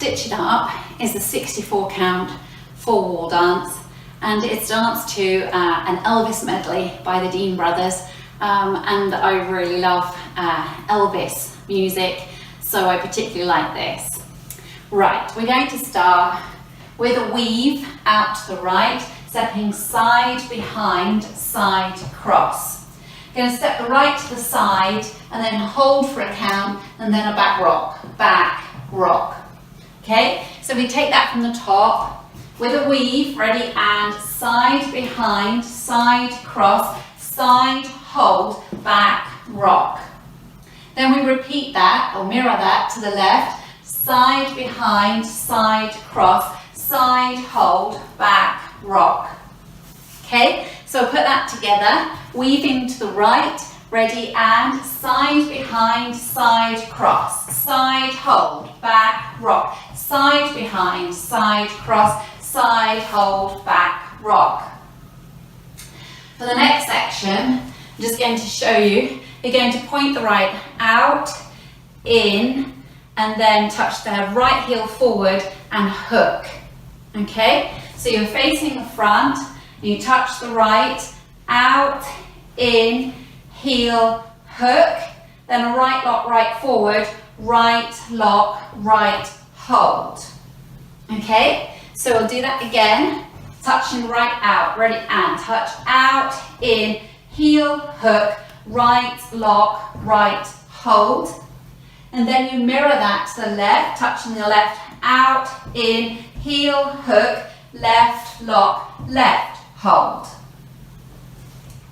Stitching Up is a 64 count full wall dance, and it's danced to an Elvis medley by the Dean Brothers, and I really love Elvis music, so I particularly like this. Right, we're going to start with a weave out to the right, stepping side, behind, side, cross. Going to step the right to the side and then hold for a count and then a back rock. Okay, so we take that from the top with a weave, ready, and side, behind, side, cross, side, hold, back, rock. Then we repeat that or mirror that to the left, side, behind, side, cross, side, hold, back, rock. Okay, so put that together, weaving to the right, ready, and side, behind, side, cross, side, hold, back, rock, side, behind, side, cross, side, hold, back, rock. For the next section, I'm just going to show you, you're going to point the right out, in, and then touch the right heel forward and hook. Okay, so you're facing the front, you touch the right, out, in, heel, hook, then a right lock, right forward, right lock, right hold. Okay, so we'll do that again, touching right out, ready, and touch out, in, heel, hook, right lock, right hold. And then you mirror that to the left, touching the left, out, in, heel, hook, left lock, left hold.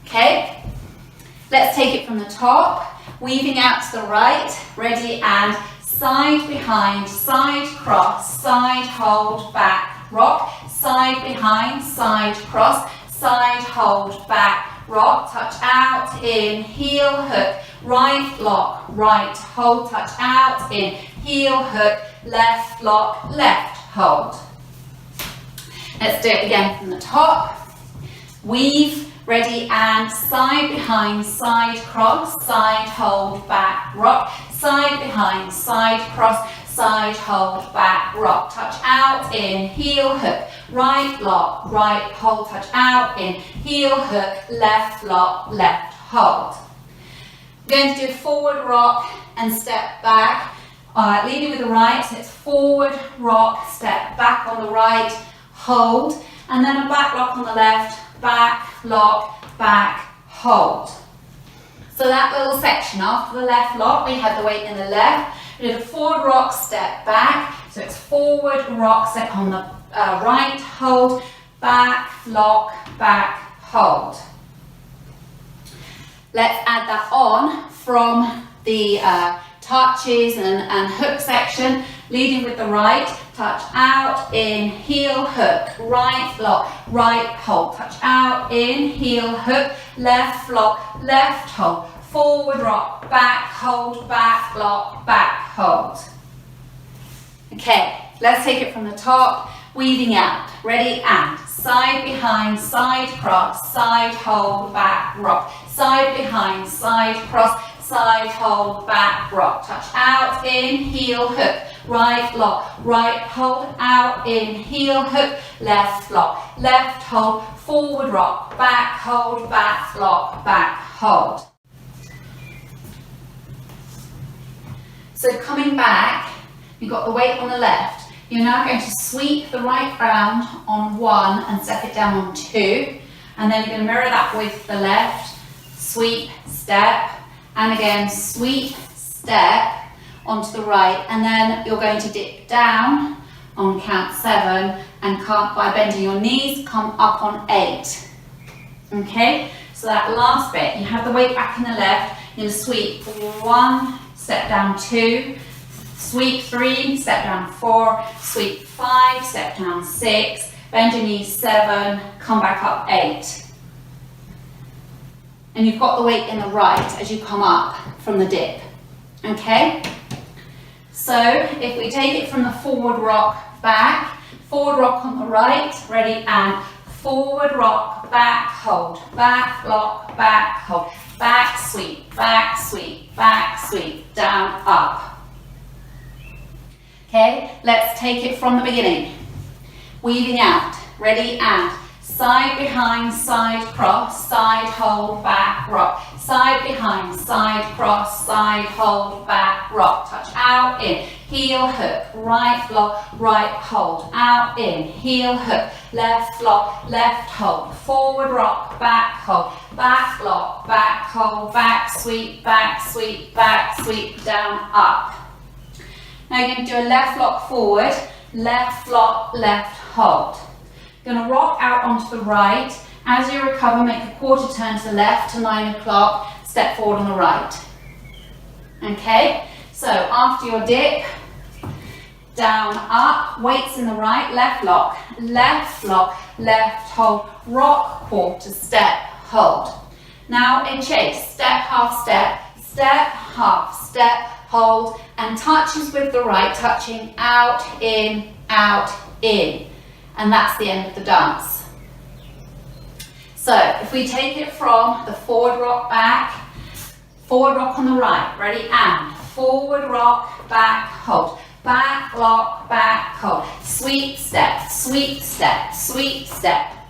Okay, let's take it from the top, weaving out to the right, ready, and side, behind, side, cross, side, hold, back, rock, side, behind, side, cross, side, hold, back, rock, touch out, in, heel, hook, right lock, right hold, touch out, in, heel, hook, left lock, left hold. Let's do it again from the top, weave, ready, and side, behind, side, cross, side, hold, back, rock, side, behind, side, cross, side, hold, back, rock, touch out, in, heel, hook, right lock, right hold, touch out, in, heel, hook, left lock, left hold. We're going to do a forward rock and step back, leading with the right, so it's forward rock, step back on the right, hold, and then a back lock on the left, back, lock, back, hold. So that little section after the left lock, we had the weight in the left, we did a forward rock, step back, so it's forward rock, step on the right, hold, back, lock, back, hold. Let's add that on from the touches and hook section, leading with the right, touch out, in, heel, hook, right lock, right hold, touch out, in, heel, hook, left lock, left hold, forward rock, back hold, back lock, back hold. Okay, let's take it from the top, weaving out, ready, and side, behind, side, cross, side, hold, back, rock, side, behind, side, cross, side, hold, back, rock, touch out, in, heel, hook, right lock, right hold, out, in, heel, hook, left lock, left hold, forward rock, back hold, back lock, back hold. So coming back, you've got the weight on the left. You're now going to sweep the right round on one and step it down on two, and then you're going to mirror that with the left, sweep, step, and again sweep, step onto the right, and then you're going to dip down on count 7 and come by bending your knees, come up on 8. Okay, so that last bit, you have the weight back in the left, you're going to sweep 1, step down 2, sweep 3, step down 4, sweep 5, step down 6, bend your knees 7, come back up 8. And you've got the weight in the right as you come up from the dip. Okay? So if we take it from the forward rock back, forward rock on the right, ready, and forward rock, back, hold, back, lock, back, hold, back, sweep, down, up. Okay, let's take it from the beginning. Weaving out, ready, and side behind, side cross, side hold, back rock. Side behind, side cross, side hold, back rock. Touch out, in, heel hook, right lock, right hold, out, in, heel hook, left lock, left hold, forward rock, back hold, back lock, back hold, back sweep, down, up. Now you're going to do a left lock forward, left lock, left hold. You're going to rock out onto the right. As you recover, make a quarter turn to the left to 9 o'clock, step forward on the right. Okay, so after your dip, down, up, weights in the right, left lock, left hold, rock, quarter, step, hold. Now in chase, step, half step, hold, and touches with the right, touching out, in, and that's the end of the dance. So if we take it from the forward rock back, forward rock on the right, ready, and forward rock, back, hold, back lock, back hold, sweep step,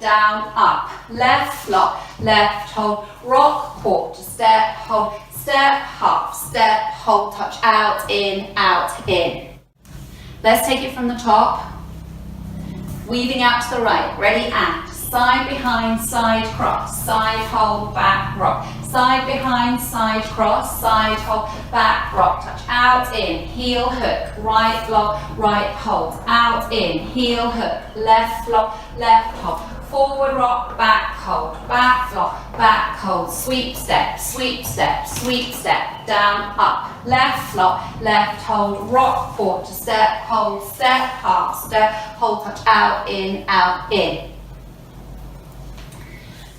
down, up, left lock, left hold, rock, quarter, step, hold, step, half, step, hold, touch, out, in, Let's take it from the top, weaving out to the right, ready, and side behind, side cross, side hold, back rock, side behind, side cross, side hold, back rock, touch, out, in, heel hook, right lock, right hold, out, in, heel hook, left lock, left hold, forward rock, back hold, back lock, back hold, sweep step, down, up, left lock, left hold, rock, quarter, step, half, step, hold, touch, out, in.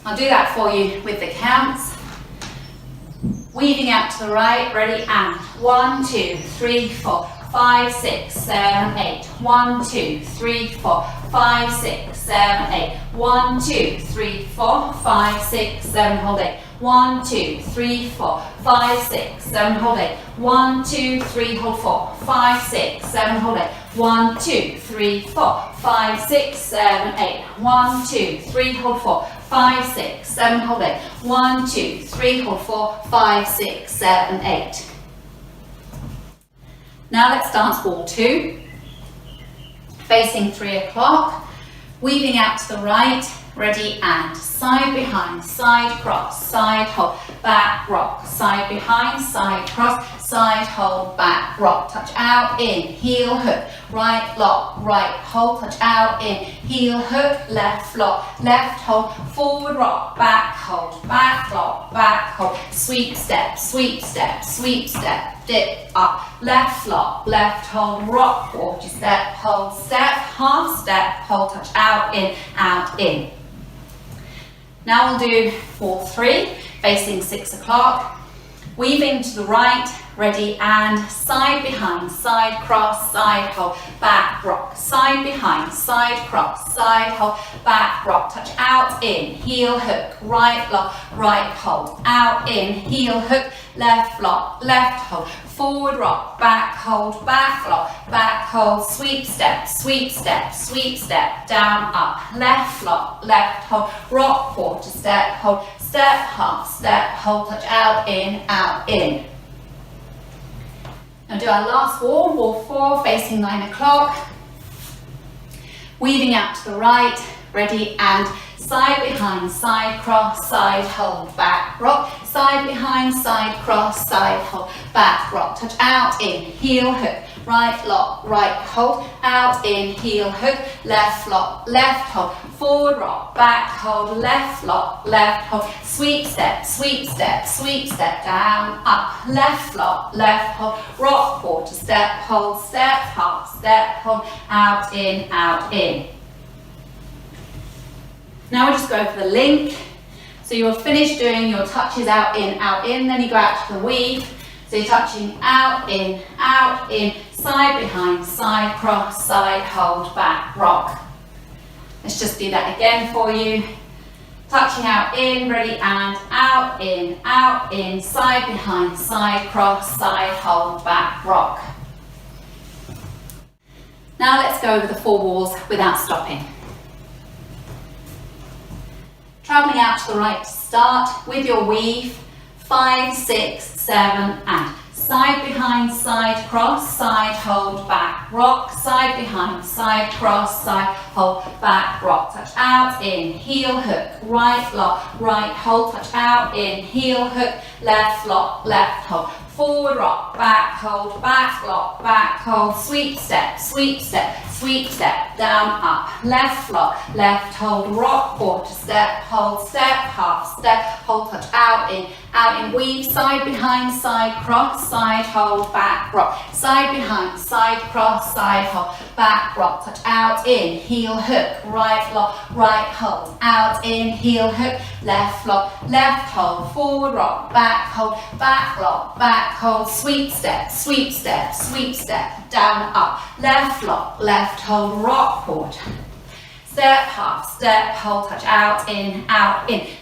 I'll do that for you with the counts. Weaving out to the right, ready, and 1, 2, 3, 4, 5, 6, 7, 8. 1, 2, 3, 4, 5, 6, 7, 8. 1, 2, 3, 4, 5, 6, 7, hold 8. 1, 2, 3, 4, 5, 6, 7, hold 8. 1, 2, 3, hold 4, 5, 6, 7, hold 8. 1, 2, 3, 4, 5, 6, 7, 8. 1, 2, 3, hold 4, 5, 6, 7, hold 8. 1, 2, 3, hold 4, 5, 6, 7, 8. Now let's dance wall 2. Facing 3 o'clock. Weaving out to the right. Ready, and side behind, side cross, side hold, back rock, side behind, side cross, side hold, back rock, touch out, in, heel hook, right lock, right hold, touch out, in, heel hook, left lock, left hold, forward rock, back hold, back lock, back hold, sweep step, dip up, left lock, left hold, rock, quarter step, half step, hold, touch out, in. Now we'll do wall 3, facing 6 o'clock. Weaving to the right, ready, and side behind, side cross, side hold, back rock, side behind, side cross, side hold, back rock, touch out, in, heel hook, right lock, right hold, out, in, heel hook, left lock, left hold, forward rock, back hold, back lock, back hold, sweep step, down, up, left lock, left hold, rock, quarter, step, hold, step, half, step, hold, touch, out, in. Now do our last wall, wall 4, facing 9 o'clock. Weaving out to the right, ready, and side behind, side cross, side hold, back rock, side behind, side cross, side hold, back rock, touch out, in, heel hook, right lock, right hold, out, in, heel hook, left lock, left hold, forward rock, back hold, left lock, left hold, sweep step, down, up, left lock, left hold, rock, quarter step, half step, hold, out, in. Now we'll just go over the link. So you'll finish doing your touches out, in, then you go out to the weave. So you're touching out, in, side behind, side cross, side hold, back rock. Let's just do that again for you. Touching out, in, ready, and out, in, side behind, side cross, side hold, back rock. Now let's go over the 4 walls without stopping. Travelling out to the right to start with your weave, 5, 6, 7, and side behind, side cross, side hold, back rock, side behind, side cross, side hold, back rock, touch out, in, heel hook, right lock, right hold, touch out, in, heel hook, left lock, left hold, forward rock, back hold, back lock, back hold, sweep step, sweep step, sweep step, down, up, left lock, left hold, rock, quarter step, half step, hold, touch out, in, weave, side behind, side cross, side hold, back rock, side behind, side cross, side hold, back rock, touch out, in, heel hook, right lock, right hold, out, in, heel hook, left lock, left hold, forward rock, back lock, back hold, sweep step, sweep step, sweep step, down, up, left lock, left hold, rock, quarter. Step, half step, hold, touch out, in,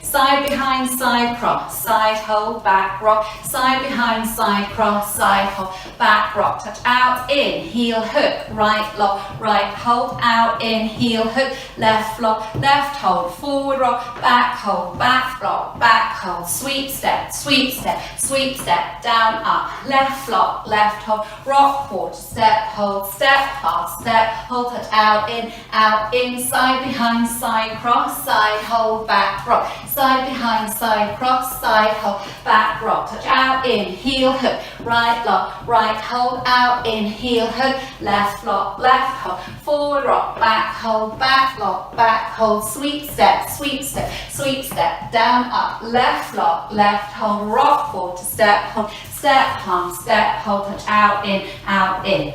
side behind, side cross, side hold, back rock, side behind, side cross, side hold, back rock, touch out, in, heel hook, right lock, right hold, out, in, heel hook, left lock, left hold, forward rock, back hold, back lock, back hold, sweep step, sweep step, sweep step, down, up, left lock, left hold, rock, quarter step, half step, hold, touch out, in, side behind, side cross, side hold, back rock, side behind, side cross, side hold, back rock, touch out, in, heel hook, right lock, right hold, out, in, heel hook, left lock, left hold, forward rock, back hold, back lock, back hold, sweep step, sweep step, sweep step, down, up, left lock, left hold, rock, quarter step, half step, hold, touch out, in,